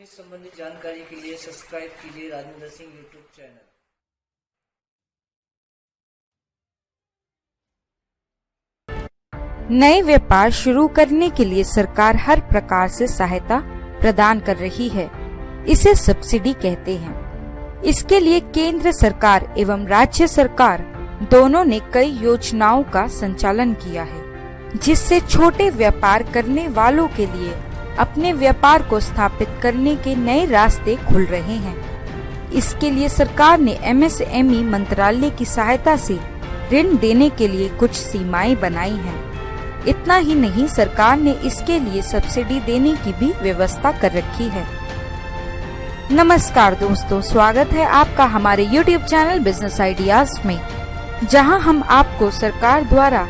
Fitness संबंधी जानकारी के लिए सब्सक्राइब कीजिए राजेंद्र सिंह यूट्यूब चैनल। नए व्यापार शुरू करने के लिए सरकार हर प्रकार से सहायता प्रदान कर रही है। इसे सब्सिडी कहते हैं। इसके लिए केंद्र सरकार एवं राज्य सरकार दोनों ने कई योजनाओं का संचालन किया है, जिससे छोटे व्यापार करने वालों के लिए अपने व्यापार को स्थापित करने के नए रास्ते खुल रहे हैं। इसके लिए सरकार ने MSME मंत्रालय की सहायता से ऋण देने के लिए कुछ सीमाएं बनाई हैं। इतना ही नहीं, सरकार ने इसके लिए सब्सिडी देने की भी व्यवस्था कर रखी है। नमस्कार दोस्तों, स्वागत है आपका हमारे YouTube चैनल बिजनेस आइडियाज में, जहां हम आपको सरकार द्वारा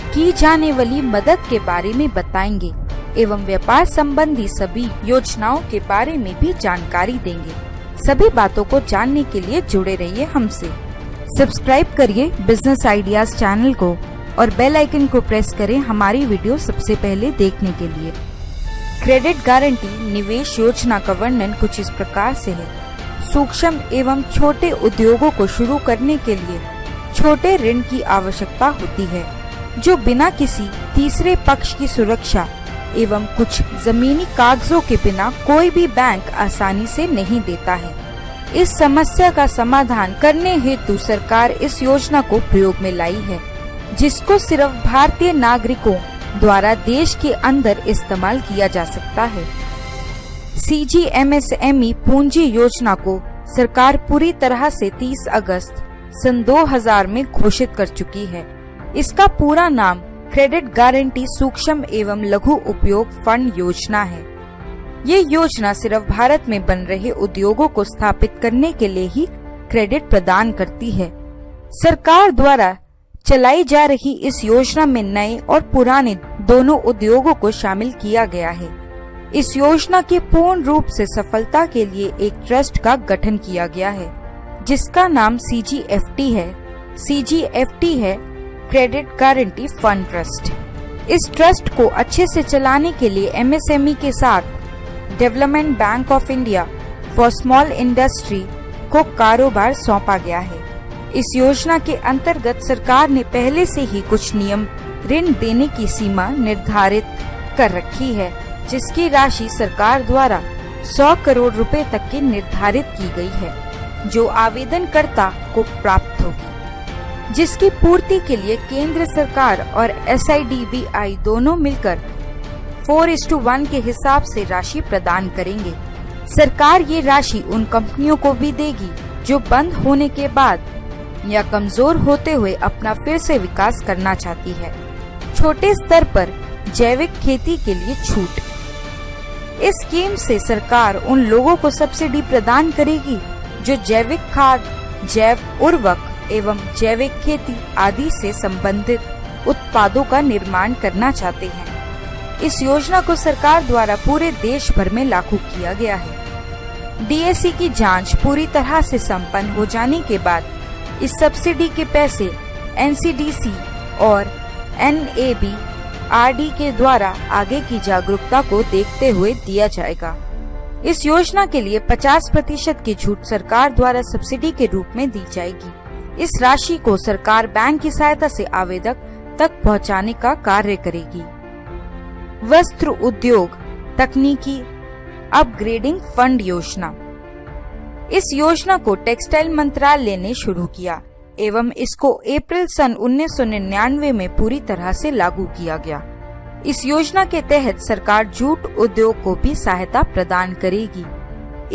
की जाने वाली मदद के बारे में बताएंगे एवं व्यापार संबंधी सभी योजनाओं के बारे में भी जानकारी देंगे। सभी बातों को जानने के लिए जुड़े रहिए हमसे। सब्सक्राइब करिए बिजनेस आइडियाज चैनल को और बेल आइकन को प्रेस करें हमारी वीडियो सबसे पहले देखने के लिए। क्रेडिट गारंटी निवेश योजना का वर्णन कुछ इस प्रकार से है। सूक्ष्म एवं छोटे उद्योगों को शुरू करने के लिए छोटे ऋण की आवश्यकता होती है, जो बिना किसी तीसरे पक्ष की सुरक्षा एवं कुछ जमीनी कागजों के बिना कोई भी बैंक आसानी से नहीं देता है। इस समस्या का समाधान करने हेतु सरकार इस योजना को प्रयोग में लाई है, जिसको सिर्फ भारतीय नागरिकों द्वारा देश के अंदर इस्तेमाल किया जा सकता है। CGMSME पूंजी योजना को सरकार पूरी तरह से 30 अगस्त सन 2000 में घोषित कर चुकी है। इसका पूरा नाम क्रेडिट गारंटी सूक्ष्म एवं लघु उपयोग फंड योजना है। ये योजना सिर्फ भारत में बन रहे उद्योगों को स्थापित करने के लिए ही क्रेडिट प्रदान करती है। सरकार द्वारा चलाई जा रही इस योजना में नए और पुराने दोनों उद्योगों को शामिल किया गया है। इस योजना के पूर्ण रूप से सफलता के लिए एक ट्रस्ट का गठन किया गया है, जिसका नाम CGFT है। CGFT है क्रेडिट गारंटी फंड ट्रस्ट। इस ट्रस्ट को अच्छे से चलाने के लिए MSME के साथ development bank of India for small industry को कारोबार सौंपा गया है। इस योजना के अंतर्गत सरकार ने पहले से ही कुछ नियम ऋण देने की सीमा निर्धारित कर रखी है, जिसकी राशि सरकार द्वारा 100 करोड़ रुपए तक की निर्धारित की गई है, जो आवेदनकर्ता को प्राप्त होगी, जिसकी पूर्ति के लिए केंद्र सरकार और SIDBI दोनों मिलकर 4:1 के हिसाब से राशि प्रदान करेंगे। सरकार ये राशि उन कंपनियों को भी देगी जो बंद होने के बाद या कमजोर होते हुए अपना फिर से विकास करना चाहती है। छोटे स्तर पर जैविक खेती के लिए छूट। इस स्कीम से सरकार उन लोगों को सब्सिडी प्रदान करेगी जो जैविक खाद, जैव उर्वरक एवं जैविक खेती आदि से संबंधित उत्पादों का निर्माण करना चाहते हैं। इस योजना को सरकार द्वारा पूरे देश भर में लागू किया गया है। DAC की जांच पूरी तरह से संपन्न हो जाने के बाद इस सब्सिडी के पैसे NCDC और NABRD के द्वारा आगे की जागरूकता को देखते हुए दिया जाएगा। इस योजना के लिए 50% की छूट सरकार द्वारा सब्सिडी के रूप में दी जाएगी। इस राशि को सरकार बैंक की सहायता से आवेदक तक पहुंचाने का कार्य करेगी। वस्त्र उद्योग तकनीकी अपग्रेडिंग फंड योजना। इस योजना को टेक्सटाइल मंत्रालय ने शुरू किया एवं इसको अप्रैल सन 1999 में पूरी तरह से लागू किया गया। इस योजना के तहत सरकार जूट उद्योग को भी सहायता प्रदान करेगी।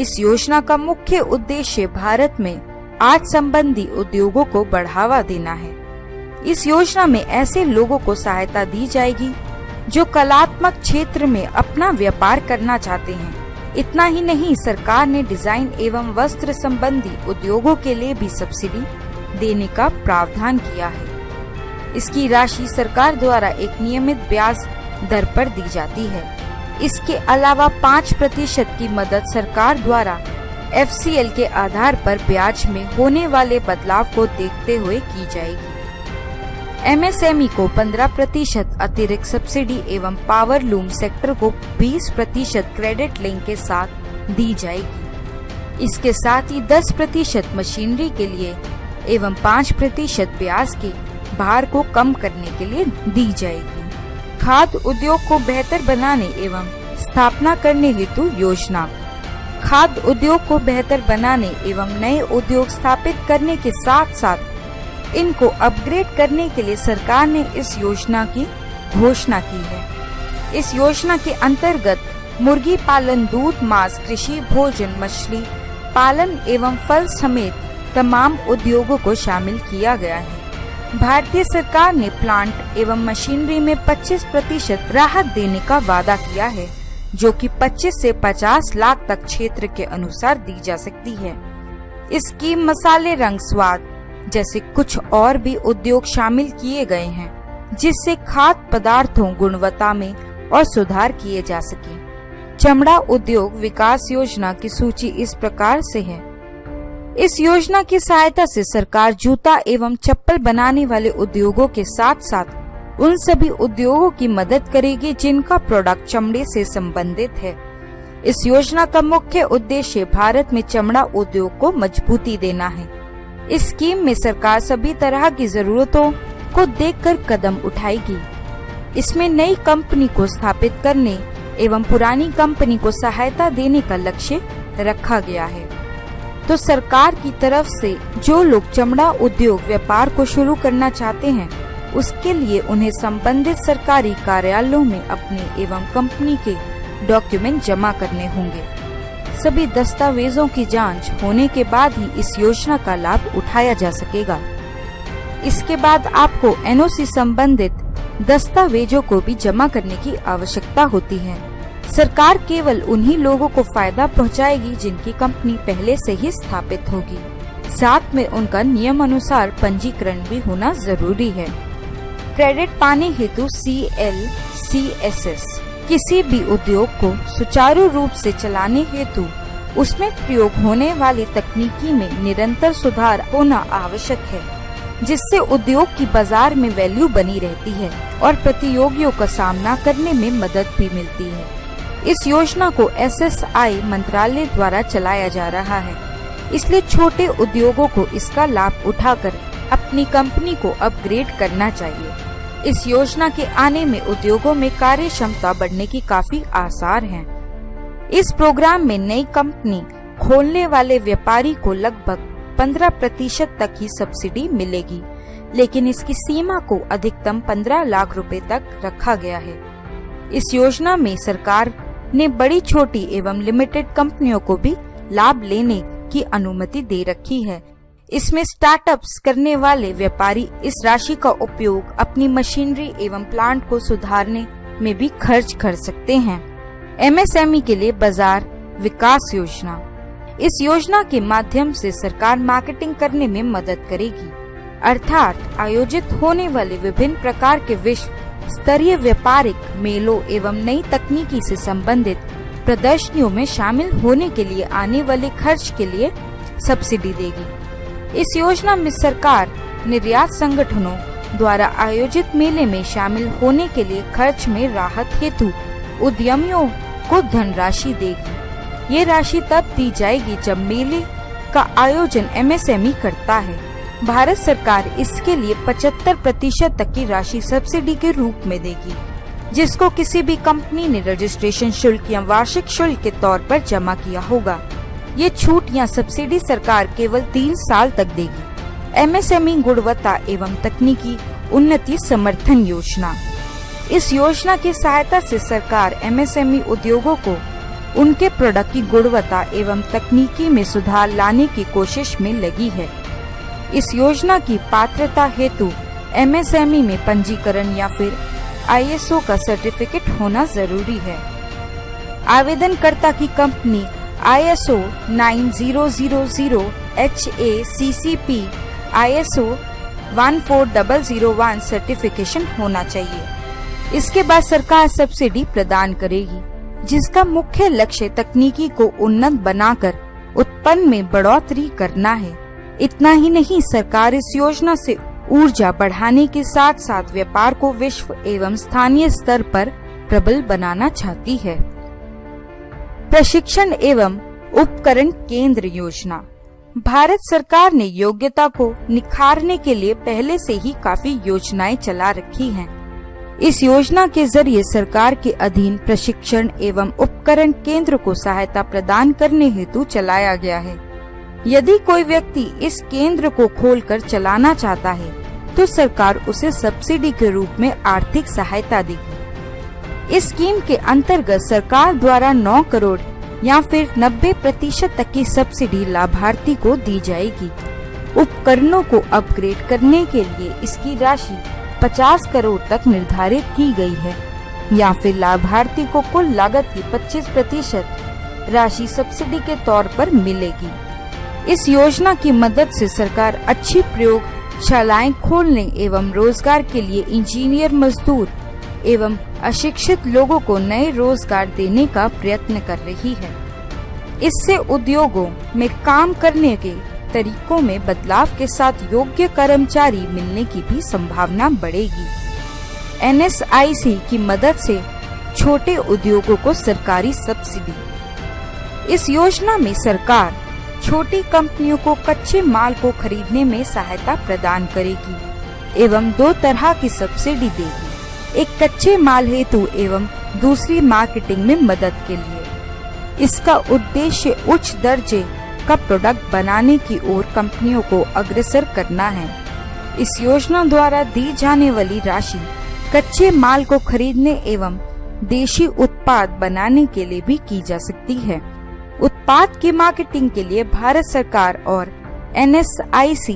इस योजना का मुख्य उद्देश्य भारत में आर्ट संबंधी उद्योगों को बढ़ावा देना है। इस योजना में ऐसे लोगों को सहायता दी जाएगी जो कलात्मक क्षेत्र में अपना व्यापार करना चाहते हैं। इतना ही नहीं, सरकार ने डिजाइन एवं वस्त्र संबंधी उद्योगों के लिए भी सब्सिडी देने का प्रावधान किया है। इसकी राशि सरकार द्वारा एक नियमित ब्याज दर पर दी जाती है। इसके अलावा 5% की मदद सरकार द्वारा FCL के आधार पर ब्याज में होने वाले बदलाव को देखते हुए की जाएगी। MSME को 15% अतिरिक्त सब्सिडी एवं पावर लूम सेक्टर को 20% क्रेडिट लिंक के साथ दी जाएगी। इसके साथ ही 10% मशीनरी के लिए एवं 5% ब्याज के भार को कम करने के लिए दी जाएगी। खाद्य उद्योग को बेहतर बनाने एवं स्थापना करने हेतु योजना। खाद्य उद्योग को बेहतर बनाने एवं नए उद्योग स्थापित करने के साथ साथ इनको अपग्रेड करने के लिए सरकार ने इस योजना की घोषणा की है। इस योजना के अंतर्गत मुर्गी पालन, दूध, मांस, कृषि, भोजन, मछली पालन एवं फल समेत तमाम उद्योगों को शामिल किया गया है। भारतीय सरकार ने प्लांट एवं मशीनरी में 25% राहत देने का वादा किया है, जो कि 25 से 50 लाख तक क्षेत्र के अनुसार दी जा सकती है। इस स्कीम मसाले, रंग, स्वाद जैसे कुछ और भी उद्योग शामिल किए गए हैं, जिससे खाद्य पदार्थों गुणवत्ता में और सुधार किए जा सके। चमड़ा उद्योग विकास योजना की सूची इस प्रकार से है। इस योजना की सहायता से सरकार जूता एवं चप्पल बनाने वाले उद्योगों के साथ साथ उन सभी उद्योगों की मदद करेगी जिनका प्रोडक्ट चमड़े से संबंधित है। इस योजना का मुख्य उद्देश्य भारत में चमड़ा उद्योग को मजबूती देना है। इस स्कीम में सरकार सभी तरह की जरूरतों को देखकर कदम उठाएगी। इसमें नई कंपनी को स्थापित करने एवं पुरानी कंपनी को सहायता देने का लक्ष्य रखा गया है। तो सरकार की तरफ से जो लोग चमड़ा उद्योग व्यापार को शुरू करना चाहते हैं, उसके लिए उन्हें संबंधित सरकारी कार्यालयों में अपने एवं कंपनी के डॉक्यूमेंट जमा करने होंगे। सभी दस्तावेजों की जांच होने के बाद ही इस योजना का लाभ उठाया जा सकेगा। इसके बाद आपको एनओसी संबंधित दस्तावेजों को भी जमा करने की आवश्यकता होती है। सरकार केवल उन्हीं लोगों को फायदा पहुंचाएगी जिनकी कंपनी पहले से ही स्थापित होगी। साथ में उनका नियम अनुसार पंजीकरण भी होना जरूरी है। क्रेडिट पाने हेतु CLCSS किसी भी उद्योग को सुचारू रूप से चलाने हेतु उसमें प्रयोग होने वाली तकनीकी में निरंतर सुधार होना आवश्यक है, जिससे उद्योग की बाजार में वैल्यू बनी रहती है और प्रतियोगियों का सामना करने में मदद भी मिलती है। इस योजना को SSI मंत्रालय द्वारा चलाया जा रहा है, इसलिए छोटे उद्योगों को इसका लाभ उठाकर अपनी कंपनी को अपग्रेड करना चाहिए। इस योजना के आने में उद्योगों में कार्य क्षमता बढ़ने की काफी आसार हैं। इस प्रोग्राम में नई कंपनी खोलने वाले व्यापारी को लगभग 15% तक ही सब्सिडी मिलेगी, लेकिन इसकी सीमा को अधिकतम 15 लाख रुपए तक रखा गया है। इस योजना में सरकार ने बड़ी, छोटी एवं लिमिटेड कंपनियों को भी लाभ लेने की अनुमति दे रखी है। इसमें स्टार्टअप्स करने वाले व्यापारी इस राशि का उपयोग अपनी मशीनरी एवं प्लांट को सुधारने में भी खर्च कर सकते हैं। MSME के लिए बाजार विकास योजना। इस योजना के माध्यम से सरकार मार्केटिंग करने में मदद करेगी, अर्थात आयोजित होने वाले विभिन्न प्रकार के विश्व स्तरीय व्यापारिक मेलों एवं नई तकनीकी से संबंधित प्रदर्शनियों में शामिल होने के लिए आने वाले खर्च के लिए सब्सिडी देगी। इस योजना में सरकार निर्यात संगठनों द्वारा आयोजित मेले में शामिल होने के लिए खर्च में राहत हेतु उद्यमियों को धनराशि देगी। ये राशि तब दी जाएगी जब मेले का आयोजन MSME करता है। भारत सरकार इसके लिए 75% तक की राशि सब्सिडी के रूप में देगी, जिसको किसी भी कंपनी ने रजिस्ट्रेशन शुल्क या वार्षिक शुल्क के तौर पर जमा किया होगा। ये छूट या सब्सिडी सरकार केवल 3 साल तक देगी। MSME गुणवत्ता एवं तकनीकी उन्नति समर्थन योजना। इस योजना की सहायता से सरकार MSME उद्योगों को उनके प्रोडक्ट की गुणवत्ता एवं तकनीकी में सुधार लाने की कोशिश में लगी है। इस योजना की पात्रता हेतु MSME में पंजीकरण या फिर ISO का सर्टिफिकेट होना जरूरी है। आवेदनकर्ता की company ISO 9000 HACCP ISO 14001 certification होना चाहिए। इसके बाद सरकार सब्सिडी प्रदान करेगी, जिसका मुख्य लक्ष्य तकनीकी को उन्नत बनाकर उत्पन्न में बढ़ोतरी करना है। इतना ही नहीं, सरकार इस योजना से ऊर्जा बढ़ाने के साथ साथ व्यापार को विश्व एवं स्थानीय स्तर पर प्रबल बनाना चाहती है। प्रशिक्षण एवं उपकरण केंद्र योजना। भारत सरकार ने योग्यता को निखारने के लिए पहले से ही काफी योजनाएं चला रखी हैं। इस योजना के जरिए सरकार के अधीन प्रशिक्षण एवं उपकरण केंद्र को सहायता प्रदान करने हेतु चलाया गया है। यदि कोई व्यक्ति इस केंद्र को खोलकर चलाना चाहता है तो सरकार उसे सब्सिडी के रूप में आर्थिक सहायता देगी। इस स्कीम के अंतर्गत सरकार द्वारा 9 करोड़ या फिर 90% तक की सब्सिडी लाभार्थी को दी जाएगी। उपकरणों को अपग्रेड करने के लिए इसकी राशि 50 करोड़ तक निर्धारित की गई है या फिर लाभार्थी को कुल लागत की 25% राशि सब्सिडी के तौर पर मिलेगी। इस योजना की मदद से सरकार अच्छी प्रयोगशालाएं खोलने एवं रोजगार के लिए इंजीनियर, मजदूर एवं अशिक्षित लोगों को नए रोजगार देने का प्रयत्न कर रही है। इससे उद्योगों में काम करने के तरीकों में बदलाव के साथ योग्य कर्मचारी मिलने की भी संभावना बढ़ेगी। NSIC की मदद से छोटे उद्योगों को सरकारी सब्सिडी। इस योजना में सरकार छोटी कंपनियों को कच्चे माल को खरीदने में सहायता प्रदान करेगी एवं 2 तरह की सब्सिडी देगी, एक कच्चे माल हेतु एवं दूसरी मार्केटिंग में मदद के लिए। इसका उद्देश्य उच्च दर्जे का प्रोडक्ट बनाने की ओर कंपनियों को अग्रसर करना है। इस योजना द्वारा दी जाने वाली राशि कच्चे माल को खरीदने एवं देशी उत्पाद बनाने के लिए भी की जा सकती है। उत्पाद की मार्केटिंग के लिए भारत सरकार और NSIC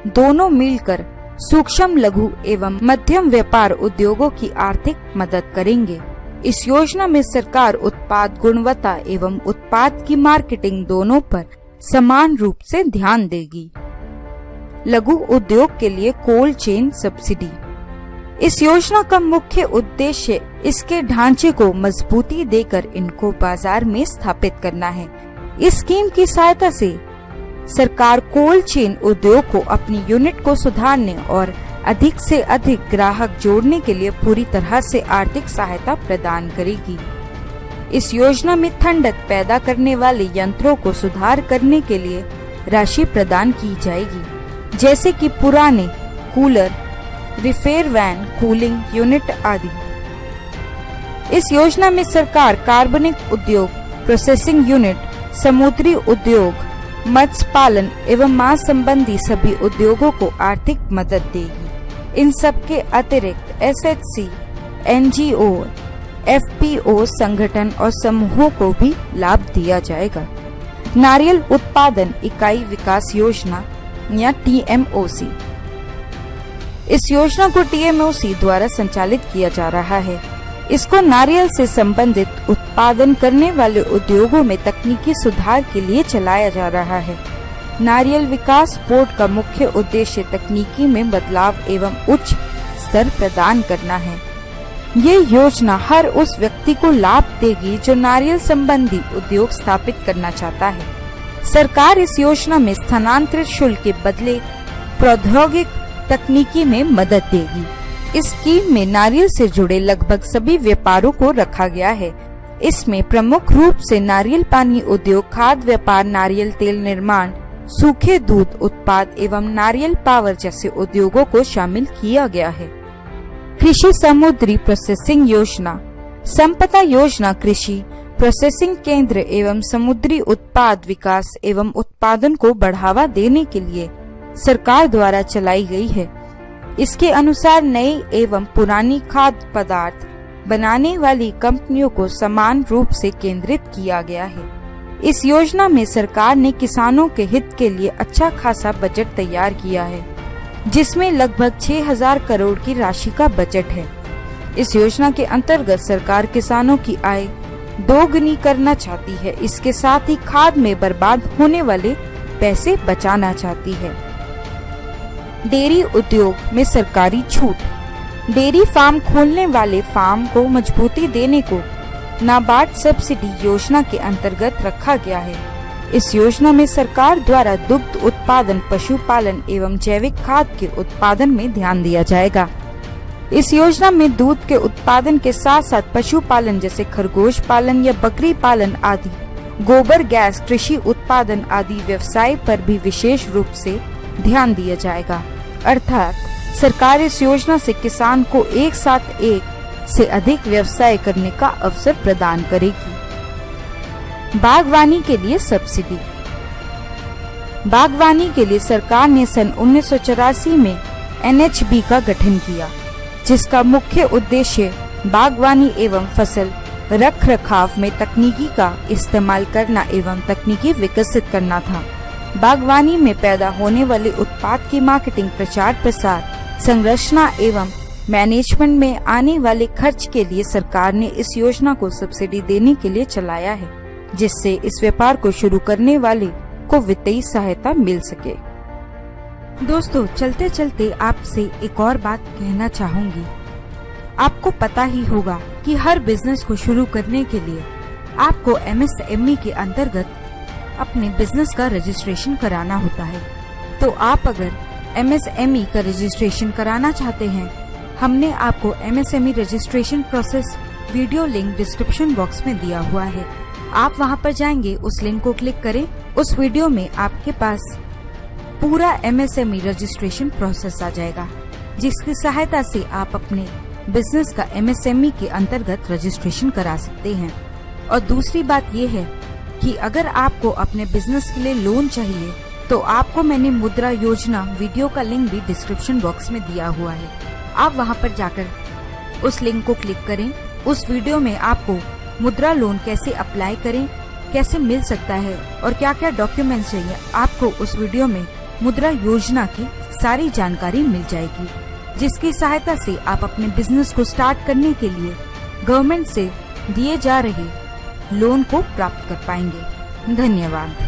दोनों मिलकर सूक्ष्म, लघु एवं मध्यम व्यापार उद्योगों की आर्थिक मदद करेंगे। इस योजना में सरकार उत्पाद गुणवत्ता एवं उत्पाद की मार्केटिंग दोनों पर समान रूप से ध्यान देगी। लघु उद्योग के लिए कोल्ड चेन सब्सिडी। इस योजना का मुख्य उद्देश्य इसके ढांचे को मजबूती देकर इनको बाजार में स्थापित करना है। इस स्कीम की सहायता से सरकार कोल्ड चेन उद्योग को अपनी यूनिट को सुधारने और अधिक से अधिक ग्राहक जोड़ने के लिए पूरी तरह से आर्थिक सहायता प्रदान करेगी। इस योजना में ठंडक पैदा करने वाले यंत्रों को सुधार करने के लिए राशि प्रदान की जाएगी, जैसे कि पुराने cooler, repair van, cooling unit आदि। इस योजना में सरकार कार्बनिक उद्योग, प्रोसेसिंग यूनिट, समुद्री उद्योग, मत्स्य पालन एवं मांस संबंधी सभी उद्योगों को आर्थिक मदद देगी। इन सब के अतिरिक्त SHC, NGO, FPO संगठन और समूहों को भी लाभ दिया जाएगा। नारियल उत्पादन इकाई विकास योजना या TMOC। इस योजना को TMOC द्वारा संचालित किया जा रहा है। इसको नारियल से संबंधित उत्पादन करने वाले उद्योगों में तकनीकी सुधार के लिए चलाया जा रहा है। नारियल विकास बोर्ड का मुख्य उद्देश्य तकनीकी में बदलाव एवं उच्च स्तर प्रदान करना है। ये योजना हर उस व्यक्ति को लाभ देगी जो नारियल संबंधी उद्योग स्थापित करना चाहता है। सरकार इस योजना में स्थानांतरित शुल्क के बदले प्रौद्योगिक तकनीकी में मदद देगी। इस स्कीम में नारियल से जुड़े लगभग सभी व्यापारों को रखा गया है। इसमें प्रमुख रूप से नारियल पानी उद्योग, खाद्य व्यापार, नारियल तेल निर्माण, सूखे दूध उत्पाद एवं नारियल पावर जैसे उद्योगों को शामिल किया गया है। कृषि समुद्री प्रोसेसिंग योजना। संपदा योजना कृषि प्रोसेसिंग केंद्र एवं समुद्री उत्पाद विकास एवं उत्पादन को बढ़ावा देने के लिए सरकार द्वारा चलाई गई है। इसके अनुसार नई एवं पुरानी खाद्य पदार्थ बनाने वाली कंपनियों को समान रूप से केंद्रित किया गया है। इस योजना में सरकार ने किसानों के हित के लिए अच्छा खासा बजट तैयार किया है, जिसमें लगभग 6000 करोड़ की राशि का बजट है। इस योजना के अंतर्गत सरकार किसानों की आय दोगुनी करना चाहती है। इसके साथ ही खाद में बर्बाद होने वाले पैसे बचाना चाहती है। डेयरी उद्योग में सरकारी छूट। डेयरी फार्म खोलने वाले फार्म को मजबूती देने को नाबार्ड सब्सिडी योजना के अंतर्गत रखा गया है। इस योजना में सरकार द्वारा दुग्ध उत्पादन, पशुपालन एवं जैविक खाद के उत्पादन में ध्यान दिया जाएगा। इस योजना में दूध के उत्पादन के साथ साथ पशुपालन जैसे खरगोश पालन या बकरी पालन आदि, गोबर गैस, कृषि उत्पादन आदि व्यवसाय पर भी विशेष रूप से ध्यान दिया जाएगा। अर्थात सरकार इस योजना से किसान को एक साथ एक से अधिक व्यवसाय करने का अवसर प्रदान करेगी। बागवानी के लिए सब्सिडी। बागवानी के लिए सरकार ने सन 1984 में NHB का गठन किया, जिसका मुख्य उद्देश्य बागवानी एवं फसल रख रखाव में तकनीकी का इस्तेमाल करना एवं तकनीकी विकसित करना था। बागवानी में पैदा होने वाले उत्पाद की मार्केटिंग, प्रचार प्रसार, संरचना एवं मैनेजमेंट में आने वाले खर्च के लिए सरकार ने इस योजना को सब्सिडी देने के लिए चलाया है, जिससे इस व्यापार को शुरू करने वाले को वित्तीय सहायता मिल सके। दोस्तों, चलते चलते आपसे एक और बात कहना चाहूंगी। आपको पता ही होगा कि हर बिजनेस को शुरू करने के लिए आपको MSME के अंतर्गत अपने बिजनेस का रजिस्ट्रेशन कराना होता है। तो आप अगर MSME का रजिस्ट्रेशन कराना चाहते हैं, हमने आपको MSME registration process video link description box में दिया हुआ है। आप वहां पर जाएंगे, उस लिंक को क्लिक करें। उस वीडियो में आपके पास पूरा MSME रजिस्ट्रेशन प्रोसेस आ जाएगा, जिसकी सहायता से आप अपने बिजनेस का MSME के अंतर्गत रजिस्ट्रेशन करा सकते हैं। और दूसरी बात ये है कि अगर आपको अपने बिजनेस के लिए लोन चाहिए तो आपको मैंने मुद्रा योजना वीडियो का लिंक भी डिस्क्रिप्शन बॉक्स में दिया हुआ है। आप वहां पर जाकर उस लिंक को क्लिक करें। उस वीडियो में आपको मुद्रा लोन कैसे अप्लाई करें, कैसे मिल सकता है और क्या क्या डॉक्यूमेंट्स चाहिए, आपको उस वीडियो में मुद्रा योजना की सारी जानकारी मिल जाएगी, जिसकी सहायता से आप अपने बिजनेस को स्टार्ट करने के लिए गवर्नमेंट से दिए जा रहे लोन को प्राप्त कर पाएंगे। धन्यवाद।